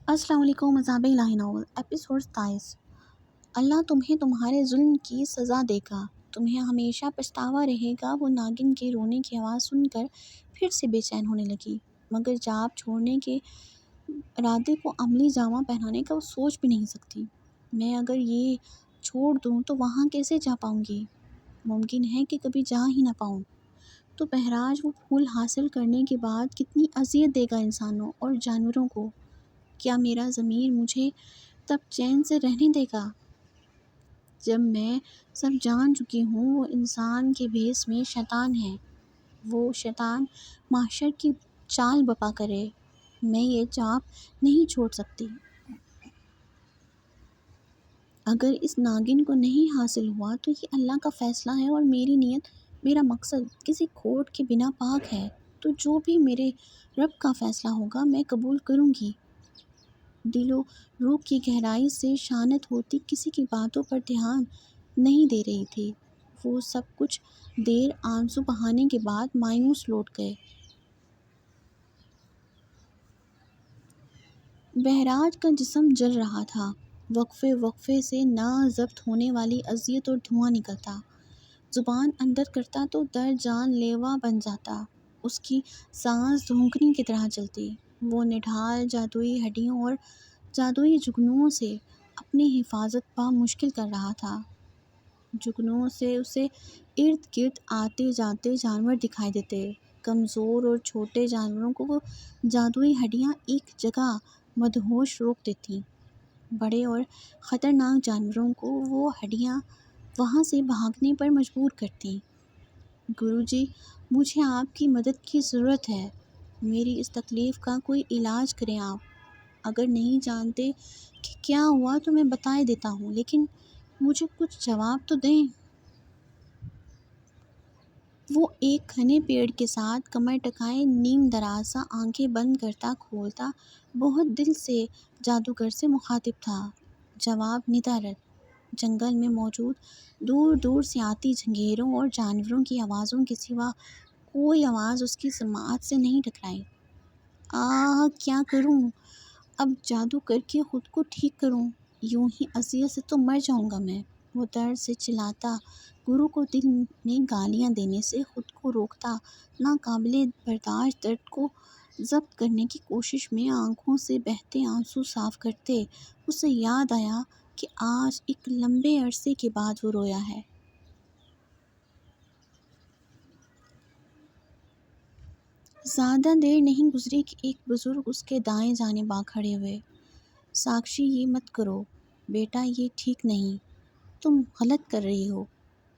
السلام علیکم، مذہب الہی ناول ایپیسوڈ 27۔ اللہ تمہیں تمہارے ظلم کی سزا دے گا، تمہیں ہمیشہ پچھتاوا رہے گا۔ وہ ناگن کے رونے کی آواز سن کر پھر سے بے چین ہونے لگی، مگر جاب چھوڑنے کے ارادے کو عملی جامہ پہنانے کا وہ سوچ بھی نہیں سکتی۔ میں اگر یہ چھوڑ دوں تو وہاں کیسے جا پاؤں گی؟ ممکن ہے کہ کبھی جا ہی نہ پاؤں۔ تو بہرحال وہ پھول حاصل کرنے کے بعد کتنی اذیت دے گا انسانوں اور جانوروں کو۔ کیا میرا ضمیر مجھے تب چین سے رہنے دے گا؟ جب میں سب جان چکی ہوں وہ انسان کے بھیس میں شیطان ہے، وہ شیطان محشر کی چال بپا کرے۔ میں یہ چاپ نہیں چھوڑ سکتی۔ اگر اس ناگن کو نہیں حاصل ہوا تو یہ اللہ کا فیصلہ ہے اور میری نیت، میرا مقصد کسی کھوٹ کے بنا پاک ہے۔ تو جو بھی میرے رب کا فیصلہ ہوگا میں قبول کروں گی۔ دل و روح کی گہرائی سے شانت ہوتی کسی کی باتوں پر دھیان نہیں دے رہی تھی۔ وہ سب کچھ دیر آنسو بہانے کے بعد مایوس لوٹ گئے۔ بہراج کا جسم جل رہا تھا، وقفے وقفے سے نا ضبط ہونے والی اذیت اور دھواں نکلتا۔ زبان اندر کرتا تو درد جان لیوا بن جاتا، اس کی سانس دھونکنے کی طرح چلتی۔ وہ نڈھال جادوئی ہڈیوں اور جادوئی جگنوں سے اپنی حفاظت پا مشکل کر رہا تھا۔ جگنوں سے اسے ارد گرد آتے جاتے جانور دکھائی دیتے۔ کمزور اور چھوٹے جانوروں کو وہ جادوئی ہڈیاں ایک جگہ مدہوش روک دیتیں، بڑے اور خطرناک جانوروں کو وہ ہڈیاں وہاں سے بھاگنے پر مجبور کرتیں۔ گرو جی، مجھے آپ کی مدد کی ضرورت ہے، میری اس تکلیف کا کوئی علاج کریں آپ۔ اگر نہیں جانتے کہ کیا ہوا تو میں بتائے دیتا ہوں، لیکن مجھے کچھ جواب تو دیں۔ وہ ایک گھنے پیڑ کے ساتھ کمر ٹکائے نیم دراز سا آنکھیں بند کرتا کھولتا بہت دل سے جادوگر سے مخاطب تھا۔ جواب ندارد۔ جنگل میں موجود دور دور سے آتی جھنگیروں اور جانوروں کی آوازوں کے سوا کوئی آواز اس کی سماعت سے نہیں ٹکرائی۔ کیا کروں؟ اب جادو کر کے خود کو ٹھیک کروں، یوں ہی اذیت سے تو مر جاؤں گا میں۔ وہ درد سے چلاتا، گرو کو دل میں گالیاں دینے سے خود کو روکتا، ناقابل برداشت درد کو ضبط کرنے کی کوشش میں آنکھوں سے بہتے آنسو صاف کرتے اسے یاد آیا کہ آج ایک لمبے عرصے کے بعد وہ رویا ہے۔ زیادہ دیر نہیں گزری کہ ایک بزرگ اس کے دائیں جانب آ کھڑے ہوئے۔ ساکشی، یہ مت کرو بیٹا، یہ ٹھیک نہیں، تم غلط کر رہی ہو۔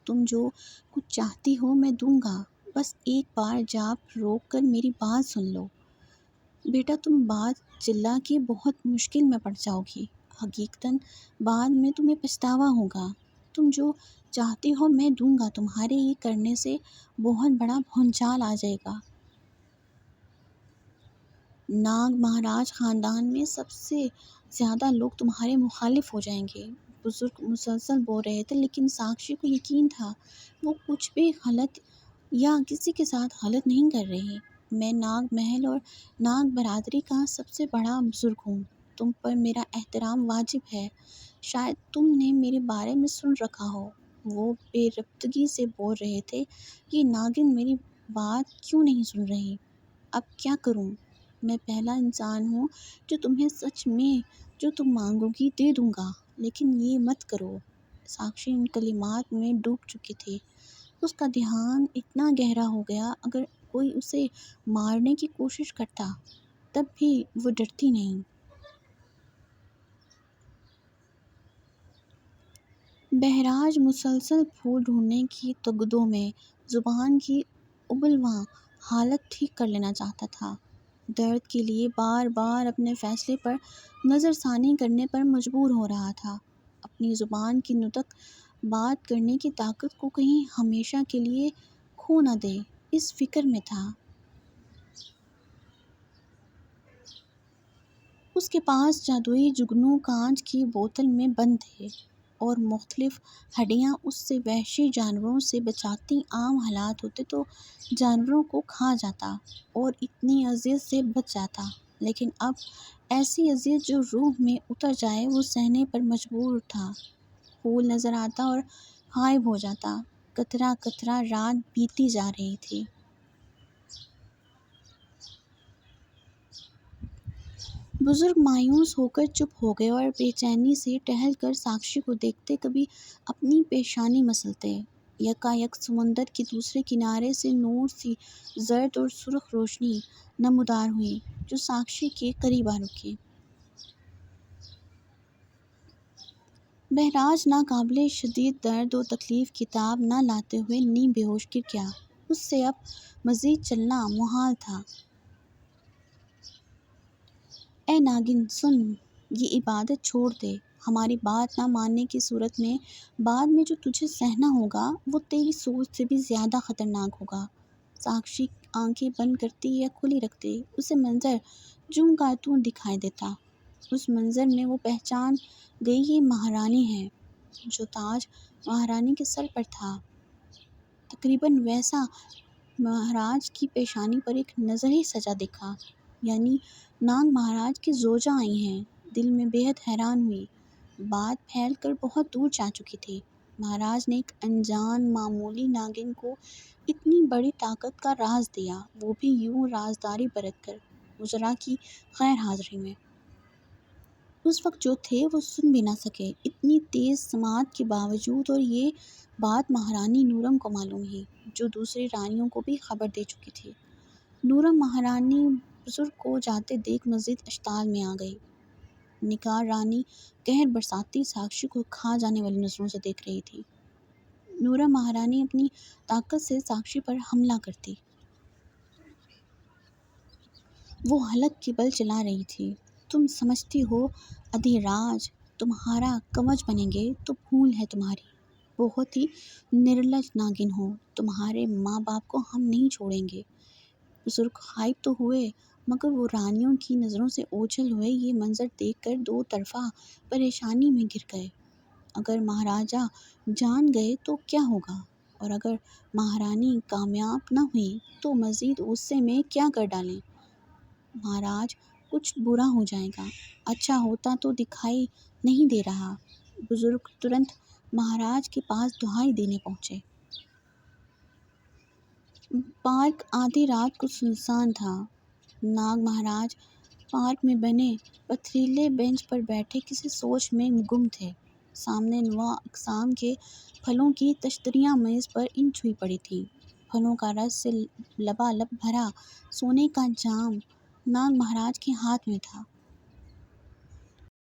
تم جو کچھ چاہتی ہو میں دوں گا، بس ایک بار جاپ روک کر میری بات سن لو۔ بیٹا، تم بات چلا کے بہت مشکل میں پڑ جاؤ گی، حقیقتاً بعد میں تمہیں پچھتاوا ہوگا۔ تم جو چاہتی ہو میں دوں گا، تمہارے یہ کرنے سے بہت بڑا بھونچال آ جائے گا۔ ناگ مہاراج خاندان میں سب سے زیادہ لوگ تمہارے مخالف ہو جائیں گے۔ بزرگ مسلسل بول رہے تھے، لیکن ساکشی کو یقین تھا وہ کچھ بھی غلط یا کسی کے ساتھ غلط نہیں کر رہی۔ میں ناگ محل اور ناگ برادری کا سب سے بڑا بزرگ ہوں، تم پر میرا احترام واجب ہے۔ شاید تم نے میرے بارے میں سن رکھا ہو۔ وہ بے ربطگی سے بول رہے تھے، یہ ناگن میری بات کیوں نہیں سن رہی؟ اب کیا کروں؟ میں پہلا انسان ہوں جو تمہیں سچ میں جو تم مانگو گی دے دوں گا، لیکن یہ مت کرو۔ ساکشی ان کلمات میں ڈوب چکی تھی، اس کا دھیان اتنا گہرا ہو گیا، اگر کوئی اسے مارنے کی کوشش کرتا تب بھی وہ ڈرتی نہیں۔ بہراج مسلسل پھول ڈھونڈنے کی تگدوں میں زبان کی ابلواں حالت ٹھیک کر لینا چاہتا تھا۔ درد کے لیے بار بار اپنے فیصلے پر نظر ثانی کرنے پر مجبور ہو رہا تھا۔ اپنی زبان کی نطق بات کرنے کی طاقت کو کہیں ہمیشہ کے لیے کھو نہ دے، اس فکر میں تھا۔ اس کے پاس جادوئی جگنو کانچ کی بوتل میں بند تھے، اور مختلف ہڈیاں اس سے وحشی جانوروں سے بچاتی۔ عام حالات ہوتے تو جانوروں کو کھا جاتا اور اتنی اذیت سے بچ جاتا۔ لیکن اب ایسی اذیت جو روح میں اتر جائے وہ سہنے پر مجبور تھا۔ پھول نظر آتا اور غائب ہو جاتا، قطرہ قطرہ رات بیتی جا رہی تھی۔ بزرگ مایوس ہو کر چپ ہو گئے اور بے چینی سے ٹہل کر ساکشی کو دیکھتے، کبھی اپنی پیشانی مسلتے۔ یکا یک سمندر کے دوسرے کنارے سے نور سی زرد اور سرخ روشنی نمودار ہوئی جو ساکشی کے قریب آ رکی۔ بہراج ناقابل شدید درد و تکلیف کی تاب نہ لاتے ہوئے نیم بے ہوش گر گیا۔ اس سے اب مزید چلنا محال تھا۔ اے ناگن سن، یہ عبادت چھوڑ دے۔ ہماری بات نہ ماننے کی صورت میں بعد میں جو تجھے سہنا ہوگا وہ تیری سوچ سے بھی زیادہ خطرناک ہوگا۔ ساکشی آنکھیں بند کرتی یا کھلی رکھتی اسے منظر جوں کا توں دکھائی دیتا۔ اس منظر میں وہ پہچان گئی یہ مہارانی ہے۔ جو تاج مہارانی کے سر پر تھا تقریباً ویسا مہاراج کی پیشانی پر ایک نظر ہی سجا دیکھا، یعنی ناگ مہاراج کی زوجہ آئی ہیں۔ دل میں بے حد حیران ہوئی۔ بات پھیل کر بہت دور جا چکی تھی۔ مہاراج نے ایک انجان معمولی ناگن کو اتنی بڑی طاقت کا راز دیا، وہ بھی یوں رازداری برت کر، وزراء کی غیر حاضری میں۔ اس وقت جو تھے وہ سن بھی نہ سکے، اتنی تیز سماعت کے باوجود، اور یہ بات مہارانی نورم کو معلوم ہی، جو دوسری رانیوں کو بھی خبر دے چکی تھی۔ نورم مہارانی بزرگ کو جاتے دیکھ مزید اشتعال میں آ گئی۔ نگار رانی قہر برساتی ساکشی کو کھا جانے والی نظروں سے دیکھ رہی تھی۔ نورم مہارانی اپنی طاقت سے ساکشی پر حملہ کرتی۔ وہ حلق کے بل چلا رہی تھی۔ تم سمجھتی ہو ادھیراج تمہارا کمج بنیں گے تو بھول ہے تمہاری۔ بہت ہی نرلج ناگن ہو، تمہارے ماں باپ کو ہم نہیں چھوڑیں گے۔ بزرگ غائب تو ہوئے مگر وہ رانیوں کی نظروں سے اوجھل ہوئے یہ منظر دیکھ کر دو طرفہ پریشانی میں گر گئے۔ اگر مہاراجا جان گئے تو کیا ہوگا، اور اگر مہارانی کامیاب نہ ہوئی تو مزید غصے میں کیا کر ڈالیں۔ مہاراج کچھ برا ہو جائے گا، اچھا ہوتا تو دکھائی نہیں دے رہا۔ بزرگ ترنت مہاراج کے پاس دہائی دینے پہنچے۔ پارک آدھی رات کو سنسان تھا۔ ناگ مہاراج پارک میں بنے پتھریلے بینچ پر بیٹھے کسی سوچ میں گم تھے۔ سامنے نواع اقسام کے پھلوں کی تشتریاں میز پر انچ ہوئی پڑی تھیں۔ پھلوں کا رس سے لبالب بھرا سونے کا جام ناگ مہاراج کے ہاتھ میں تھا۔